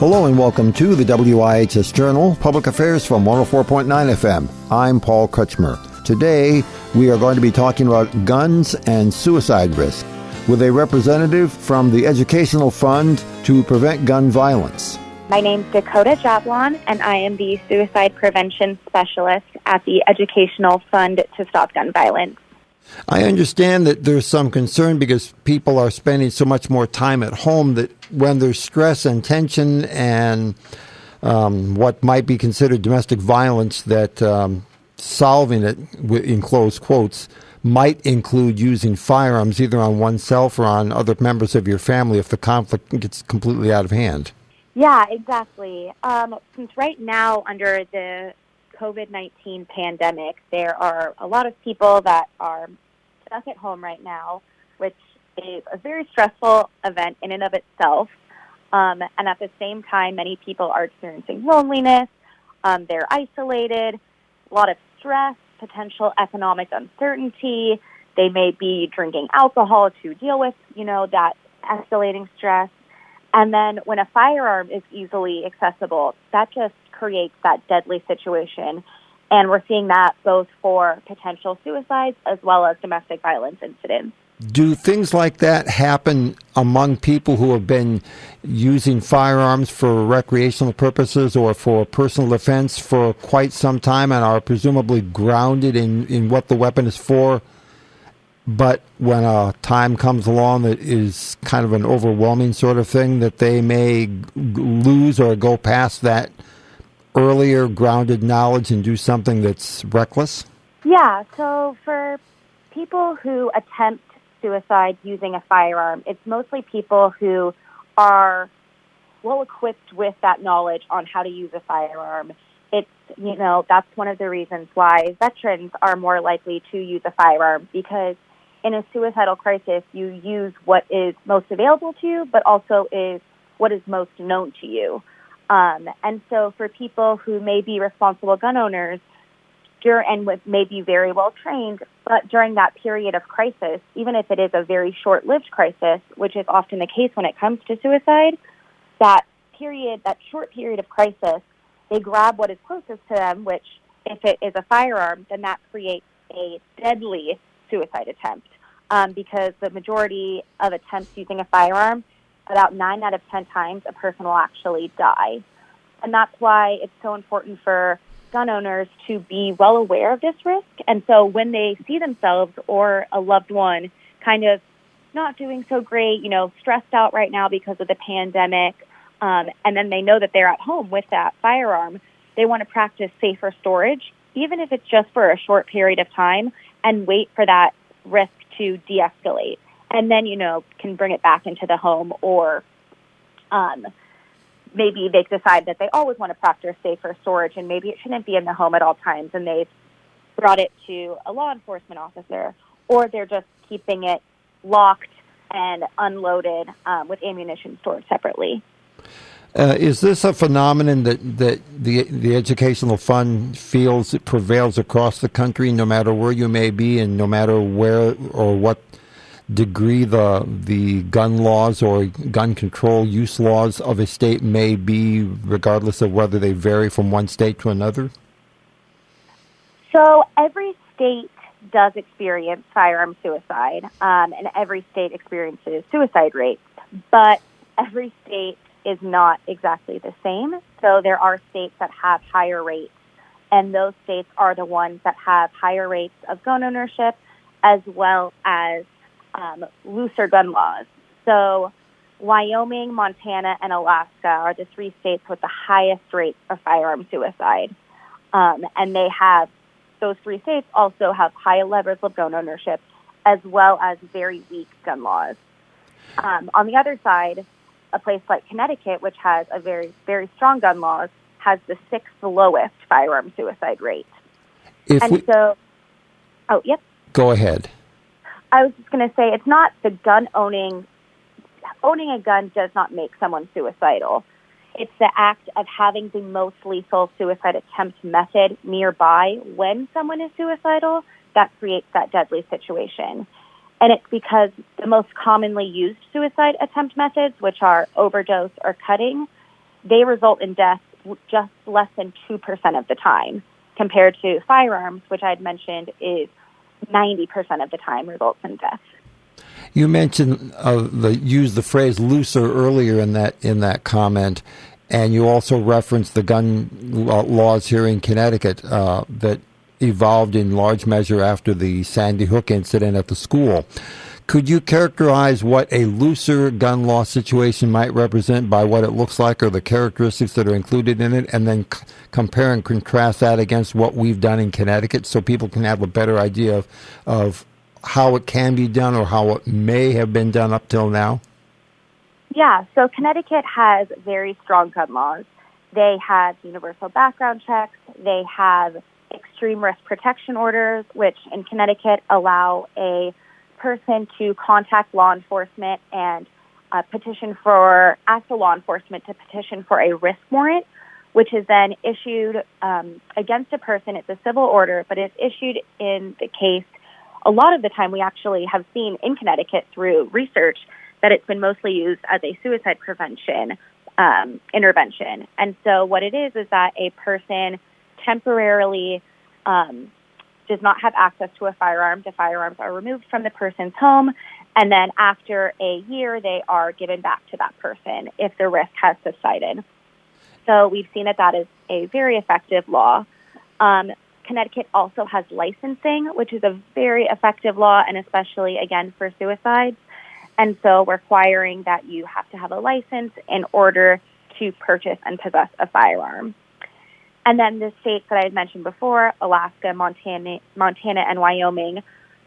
Hello and welcome to the WIHS Journal, Public Affairs from 104.9 FM. I'm Paul Kretschmer. Today, we are going to be talking about guns and suicide risk with a representative from the Educational Fund to Prevent Gun Violence. My name's Dakota Jablon, and I am the Suicide Prevention Specialist at the Educational Fund to Stop Gun Violence. I understand that there's some concern because people are spending so much more time at home that when there's stress and tension and what might be considered domestic violence, that solving it, in close quotes, might include using firearms either on oneself or on other members of your family if the conflict gets completely out of hand. Yeah, exactly. Since right now, under the COVID-19 pandemic, there are a lot of people that are stuck at home right now, which is a very stressful event in and of itself. And at the same time, many people are experiencing loneliness. They're isolated, a lot of stress, potential economic uncertainty. They may be drinking alcohol to deal with, that escalating stress. And then when a firearm is easily accessible, that just creates that deadly situation. And we're seeing that both for potential suicides as well as domestic violence incidents. Do things like that happen among people who have been using firearms for recreational purposes or for personal defense for quite some time and are presumably grounded in what the weapon is for, but when a time comes along that is kind of an overwhelming sort of thing, that they may lose or go past that earlier grounded knowledge and do something that's reckless? Yeah, so for people who attempt suicide using a firearm, it's mostly people who are well equipped with that knowledge on how to use a firearm. It's, that's one of the reasons why veterans are more likely to use a firearm, because in a suicidal crisis, you use what is most available to you, but also is what is most known to you. And so for people who may be responsible gun owners and may be very well trained, but during that period of crisis, even if it is a very short-lived crisis, which is often the case when it comes to suicide, that short period of crisis, they grab what is closest to them, which if it is a firearm, then that creates a deadly suicide attempt, because the majority of attempts using a firearm, about 9 out of 10 times, a person will actually die. And that's why it's so important for gun owners to be well aware of this risk. And so when they see themselves or a loved one kind of not doing so great, stressed out right now because of the pandemic, and then they know that they're at home with that firearm, they want to practice safer storage, even if it's just for a short period of time, and wait for that risk to de-escalate. And then, can bring it back into the home, or maybe they decide that they always want to practice safer storage and maybe it shouldn't be in the home at all times, and they've brought it to a law enforcement officer, or they're just keeping it locked and unloaded with ammunition stored separately. Is this a phenomenon that the Educational Fund feels it prevails across the country, no matter where you may be and no matter where or what degree the gun laws or gun control use laws of a state may be, regardless of whether they vary from one state to another? So every state does experience firearm suicide, and every state experiences suicide rates, but every state is not exactly the same. So there are states that have higher rates, and those states are the ones that have higher rates of gun ownership as well as looser gun laws. So Wyoming, Montana, and Alaska are the 3 states with the highest rates of firearm suicide. And those 3 states also have high levels of gun ownership as well as very weak gun laws. On the other side, a place like Connecticut, which has a very, very strong gun laws, has the 6th lowest firearm suicide rate. Go ahead. I was just going to say, it's not the gun owning a gun does not make someone suicidal. It's the act of having the most lethal suicide attempt method nearby when someone is suicidal that creates that deadly situation. And it's because the most commonly used suicide attempt methods, which are overdose or cutting, they result in death just less than 2% of the time, compared to firearms, which I had mentioned is 90% of the time results in death. You mentioned used the phrase looser earlier in that comment, and you also referenced the gun laws here in Connecticut that evolved in large measure after the Sandy Hook incident at the school. Could you characterize what a looser gun law situation might represent by what it looks like or the characteristics that are included in it, and then compare and contrast that against what we've done in Connecticut so people can have a better idea of how it can be done or how it may have been done up till now? Yeah, so Connecticut has very strong gun laws. They have universal background checks. They have extreme risk protection orders, which in Connecticut allow a person to contact law enforcement and ask the law enforcement to petition for a risk warrant, which is then issued against a person. It's a civil order, but it's issued in the case. A lot of the time we actually have seen in Connecticut through research that it's been mostly used as a suicide prevention intervention. And so what it is that a person temporarily does not have access to a firearm. The firearms are removed from the person's home, and then after a year, they are given back to that person if the risk has subsided. So we've seen that is a very effective law. Connecticut also has licensing, which is a very effective law, and especially, again, for suicides. And so requiring that you have to have a license in order to purchase and possess a firearm. And then the states that I had mentioned before, Alaska, Montana, and Wyoming,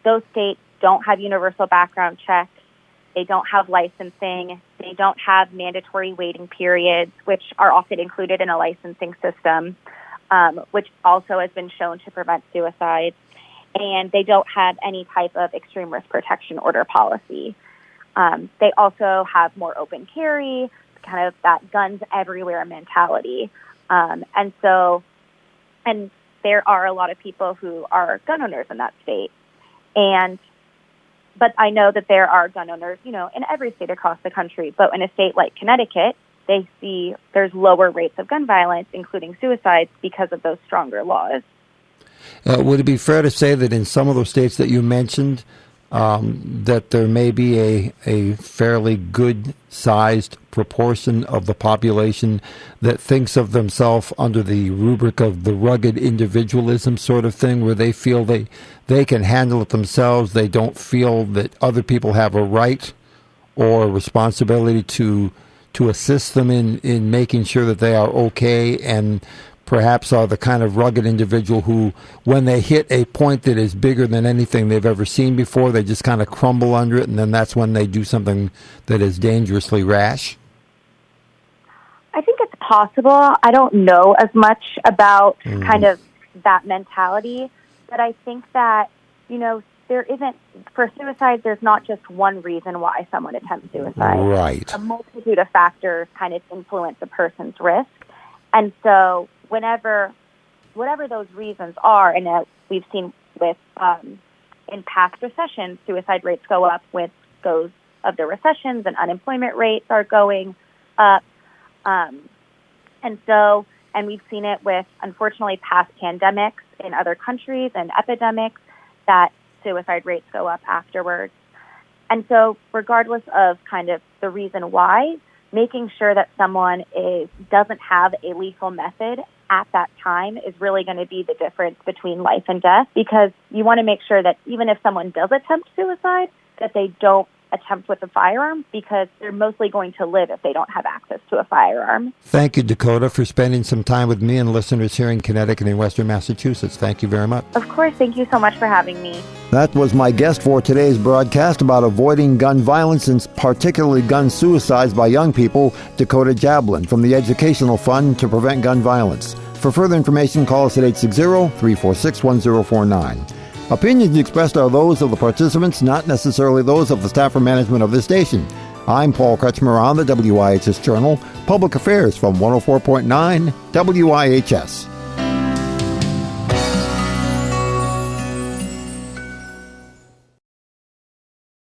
those states don't have universal background checks. They don't have licensing. They don't have mandatory waiting periods, which are often included in a licensing system, which also has been shown to prevent suicide. And they don't have any type of extreme risk protection order policy. They also have more open carry, kind of that guns everywhere mentality. And there are a lot of people who are gun owners in that state. But I know that there are gun owners, in every state across the country. But in a state like Connecticut, they see there's lower rates of gun violence, including suicides, because of those stronger laws. Would it be fair to say that in some of those states that you mentioned, that there may be a fairly good-sized proportion of the population that thinks of themselves under the rubric of the rugged individualism sort of thing, where they feel they can handle it themselves. They don't feel that other people have a right or responsibility to assist them in making sure that they are okay, and perhaps are the kind of rugged individual who, when they hit a point that is bigger than anything they've ever seen before, they just kind of crumble under it, and then that's when they do something that is dangerously rash? I think it's possible. I don't know as much about kind of that mentality, but I think that, there isn't, for suicide, there's not just one reason why someone attempts suicide. Right. A multitude of factors kind of influence a person's risk. And so whatever those reasons are, and we've seen with in past recessions, suicide rates go up with those of the recessions, and unemployment rates are going up. And we've seen it with, unfortunately, past pandemics in other countries and epidemics, that suicide rates go up afterwards. And so regardless of kind of the reason why, making sure that someone doesn't have a lethal method at that time is really going to be the difference between life and death, because you want to make sure that even if someone does attempt suicide, that they don't attempt with a firearm, because they're mostly going to live if they don't have access to a firearm. Thank you, Dakota, for spending some time with me and listeners here in Connecticut and Western Massachusetts. Thank you very much. Of course. Thank you so much for having me. That was my guest for today's broadcast about avoiding gun violence and particularly gun suicides by young people, Dakota Jablon from the Educational Fund to Prevent Gun Violence. For further information, call us at 860-346-1049. Opinions expressed are those of the participants, not necessarily those of the staff or management of this station. I'm Paul Kretschmer on the WIHS Journal, Public Affairs from 104.9 WIHS.